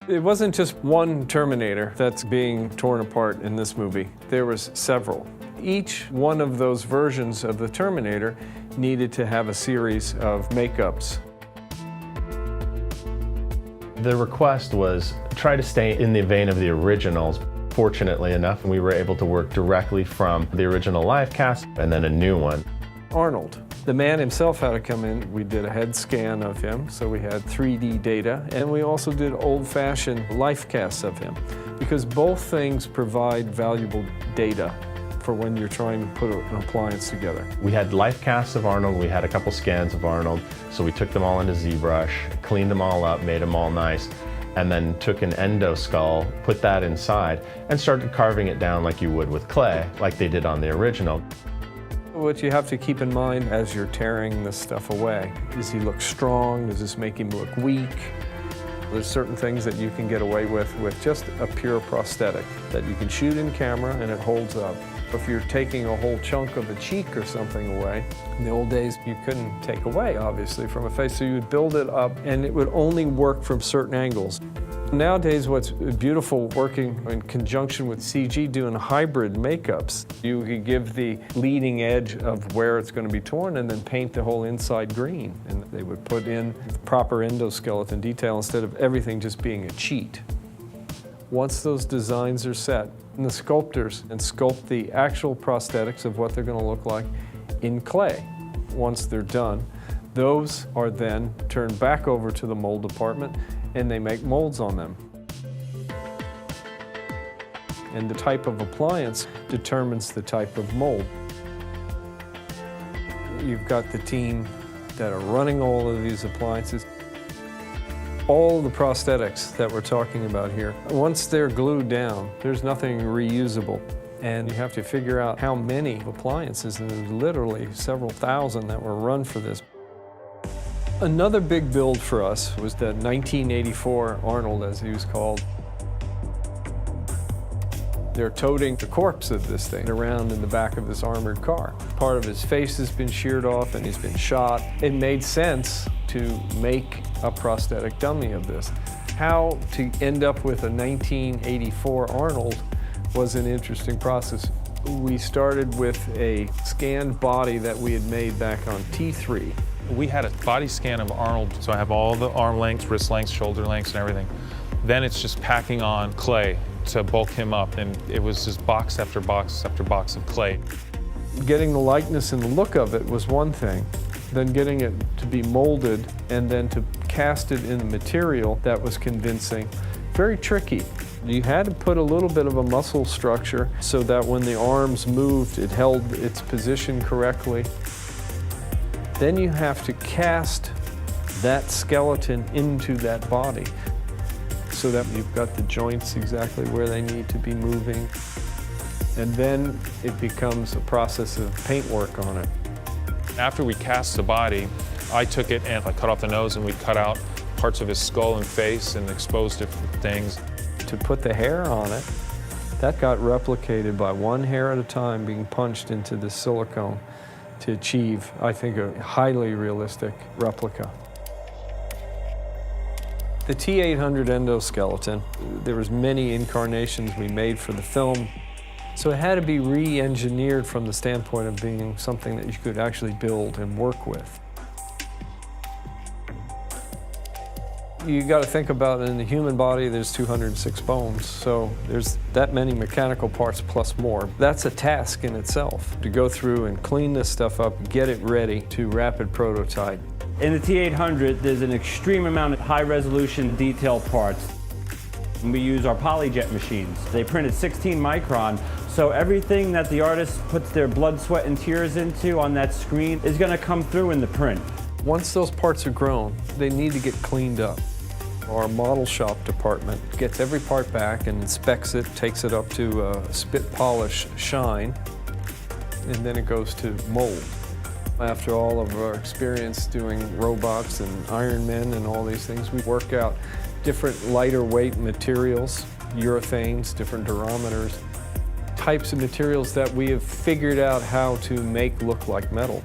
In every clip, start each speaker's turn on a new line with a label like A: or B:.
A: It wasn't just one Terminator that's being torn apart in this movie. There was several. Each one of those versions of the Terminator needed to have a series of makeups.
B: The request was try to stay in the vein of the originals. Fortunately enough, we were able to work directly from the original live cast and then a new one.
A: Arnold, the man himself, had to come in. We did a head scan of him, so we had 3D data, and we also did old-fashioned life casts of him, because both things provide valuable data for when you're trying to put an appliance together.
B: We had life casts of Arnold, we had a couple scans of Arnold, so we took them all into ZBrush, cleaned them all up, made them all nice, and then took an endo skull, put that inside, and started carving it down like you would with clay, like they did on the original.
A: What you have to keep in mind as you're tearing this stuff away, does he look strong? Does this make him look weak? There's certain things that you can get away with just a pure prosthetic that you can shoot in camera and it holds up. If you're taking a whole chunk of a cheek or something away, in the old days you couldn't take away, obviously, from a face, so you would build it up and it would only work from certain angles. Nowadays, what's beautiful working in conjunction with CG, doing hybrid makeups, you could give the leading edge of where it's going to be torn and then paint the whole inside green. And they would put in proper endoskeleton detail instead of everything just being a cheat. Once those designs are set, and the sculptors and sculpt the actual prosthetics of what they're going to look like in clay. Once they're done, those are then turned back over to the mold department and they make molds on them. And the type of appliance determines the type of mold. You've got the team that are running all of these appliances. All the prosthetics that we're talking about here, once they're glued down, there's nothing reusable. And you have to figure out how many appliances, and there's literally several thousand that were run for this. Another big build for us was the 1984 Arnold, as he was called. They're toting the corpse of this thing around in the back of this armored car. Part of his face has been sheared off and he's been shot. It made sense to make a prosthetic dummy of this. How to end up with a 1984 Arnold was an interesting process. We started with a scanned body that we had made back on T3.
C: We had a body scan of Arnold, so I have all the arm lengths, wrist lengths, shoulder lengths, and everything. Then it's just packing on clay to bulk him up, and it was just box after box after box of clay.
A: Getting the likeness and the look of it was one thing, then getting it to be molded and then to cast it in the material that was convincing. Very tricky. You had to put a little bit of a muscle structure so that when the arms moved, it held its position correctly. Then you have to cast that skeleton into that body so that you've got the joints exactly where they need to be moving. And then it becomes a process of paintwork on it.
C: After we cast the body, I took it and I cut off the nose and we cut out parts of his skull and face and exposed different things.
A: To put the hair on it, that got replicated by one hair at a time being punched into the silicone to achieve, I think, a highly realistic replica. The T800 endoskeleton, there was many incarnations we made for the film, so it had to be re-engineered from the standpoint of being something that you could actually build and work with. You got to think about, in the human body, there's 206 bones, so there's that many mechanical parts plus more. That's a task in itself, to go through and clean this stuff up, get it ready to rapid prototype.
D: In the T800, there's an extreme amount of high-resolution detail parts. We use our PolyJet machines. They print at 16 micron, so everything that the artist puts their blood, sweat, and tears into on that screen is going to come through in the print.
A: Once those parts are grown, they need to get cleaned up. Our model shop department gets every part back and inspects it, takes it up to a spit polish shine, and then it goes to mold. After all of our experience doing robots and Iron Men and all these things, we work out different lighter weight materials, urethanes, different durometers, types of materials that we have figured out how to make look like metal.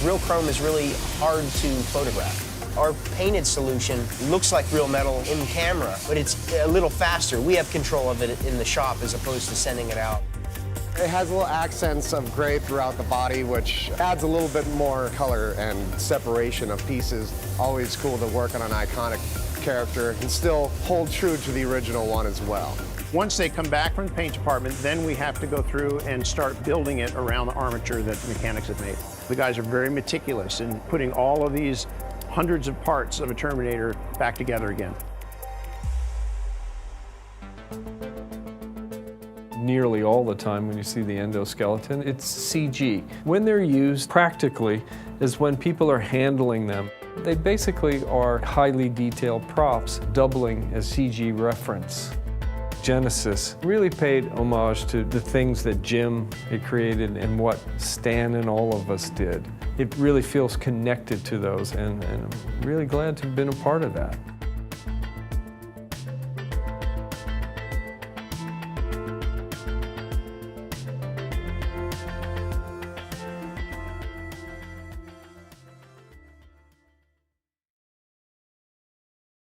E: Real chrome is really hard to photograph. Our painted solution looks like real metal in camera, but it's a little faster. We have control of it in the shop as opposed to sending it out.
F: It has little accents of gray throughout the body, which adds a little bit more color and separation of pieces. Always cool to work on an iconic character and still hold true to the original one as well.
G: Once they come back from the paint department, then we have to go through and start building it around the armature that the mechanics have made. The guys are very meticulous in putting all of these hundreds of parts of a Terminator back together again.
A: Nearly all the time when you see the endoskeleton, it's CG. When they're used practically is when people are handling them. They basically are highly detailed props, doubling as CG reference. Genisys really paid homage to the things that Jim had created and what Stan and all of us did. It really feels connected to those, and I'm really glad to have been a part of that.